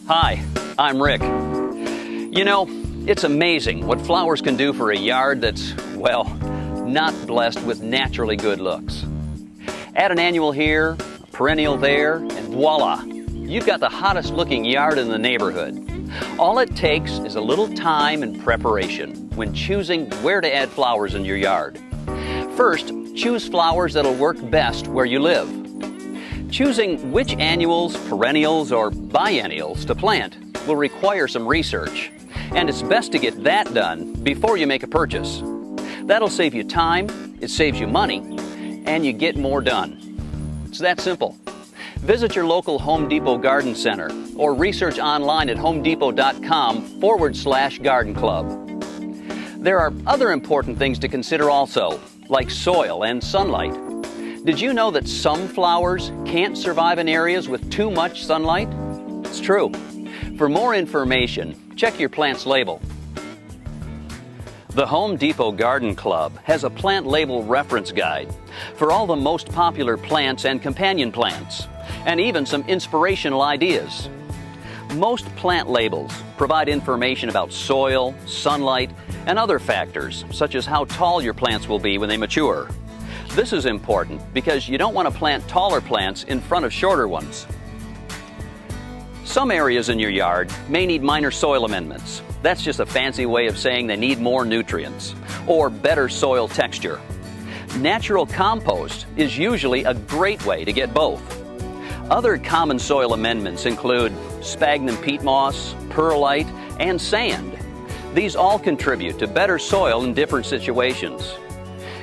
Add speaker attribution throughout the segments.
Speaker 1: Hi, I'm Rick. You know, it's amazing what flowers can do for a yard that's, well, not blessed with naturally good looks. Add an annual here, a perennial there, and voila, you've got the hottest looking yard in the neighborhood. All it takes is a little time and preparation when choosing where to add flowers in your yard. First, choose flowers that'll work best where you live. Choosing which annuals, perennials, or biennials to plant will require some research, and it's best to get that done before you make a purchase. That'll save you time, it saves you money, and you get more done. It's that simple. Visit your local Home Depot Garden Center or research online at homedepot.com/garden club. There are other important things to consider also, like soil and sunlight. Did you know that some flowers can't survive in areas with too much sunlight? It's true. For more information, check your plant's label. The Home Depot Garden Club has a plant label reference guide for all the most popular plants and companion plants, and even some inspirational ideas. Most plant labels provide information about soil, sunlight, and other factors, such as how tall your plants will be when they mature. This is important because you don't want to plant taller plants in front of shorter ones. Some areas in your yard may need minor soil amendments. That's just a fancy way of saying they need more nutrients or better soil texture. Natural compost is usually a great way to get both. Other common soil amendments include sphagnum peat moss, perlite, and sand. These all contribute to better soil in different situations.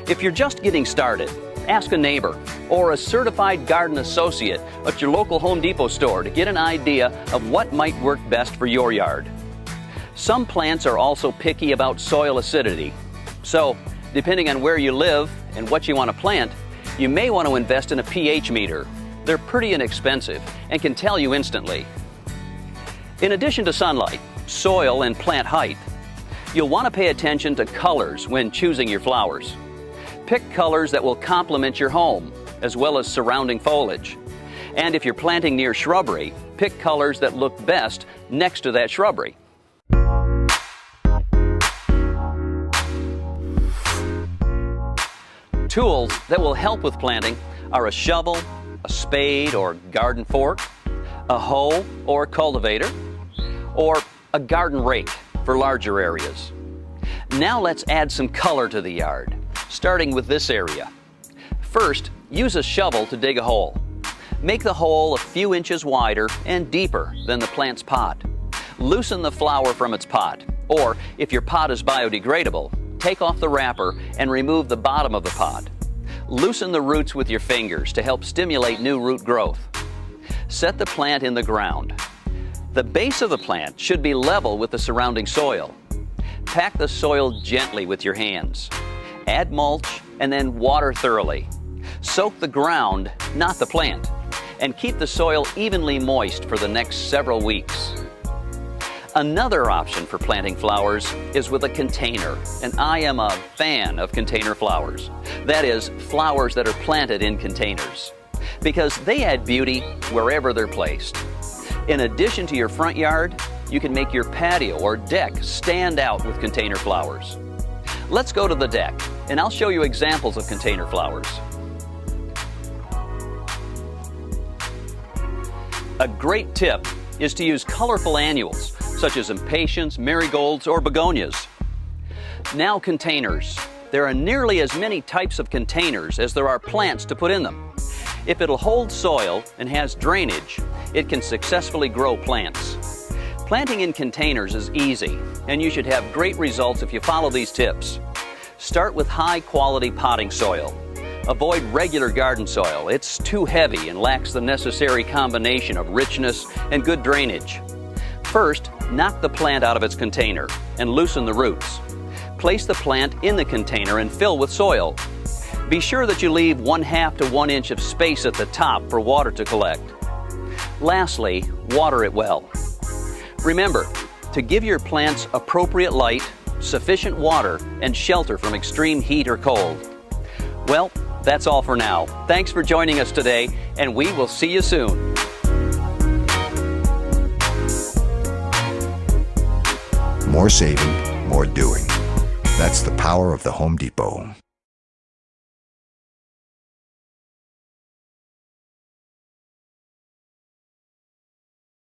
Speaker 1: If you're just getting started, ask a neighbor or a certified garden associate at your local Home Depot store to get an idea of what might work best for your yard. Some plants are also picky about soil acidity. So, depending on where you live and what you want to plant, you may want to invest in a pH meter. They're pretty inexpensive and can tell you instantly. In addition to sunlight, soil, and plant height, you'll want to pay attention to colors when choosing your flowers. Pick colors that will complement your home, as well as surrounding foliage. And if you're planting near shrubbery, pick colors that look best next to that shrubbery. Tools that will help with planting are a shovel, a spade or garden fork, a hoe or cultivator, or a garden rake for larger areas. Now let's add some color to the yard, starting with this area. First, use a shovel to dig a hole. Make the hole a few inches wider and deeper than the plant's pot. Loosen the flower from its pot, or if your pot is biodegradable, take off the wrapper and remove the bottom of the pot. Loosen the roots with your fingers to help stimulate new root growth. Set the plant in the ground. The base of the plant should be level with the surrounding soil. Pack the soil gently with your hands. Add mulch and then water thoroughly. Soak the ground, not the plant, and keep the soil evenly moist for the next several weeks. Another option for planting flowers is with a container, and I am a fan of container flowers. That is, flowers that are planted in containers, because they add beauty wherever they're placed. In addition to your front yard, you can make your patio or deck stand out with container flowers. Let's go to the deck, and I'll show you examples of container flowers. A great tip is to use colorful annuals, such as impatiens, marigolds, or begonias. Now containers. There are nearly as many types of containers as there are plants to put in them. If it'll hold soil and has drainage, it can successfully grow plants. Planting in containers is easy, and you should have great results if you follow these tips. Start with high-quality potting soil. Avoid regular garden soil. It's too heavy and lacks the necessary combination of richness and good drainage. First, knock the plant out of its container and loosen the roots. Place the plant in the container and fill with soil. Be sure that you leave 1/2 to 1 inch of space at the top for water to collect. Lastly, water it well. Remember, to give your plants appropriate light, sufficient water, and shelter from extreme heat or cold. Well, that's all for now. Thanks for joining us today, and we will see you soon.
Speaker 2: More saving, more doing. That's the power of the Home Depot.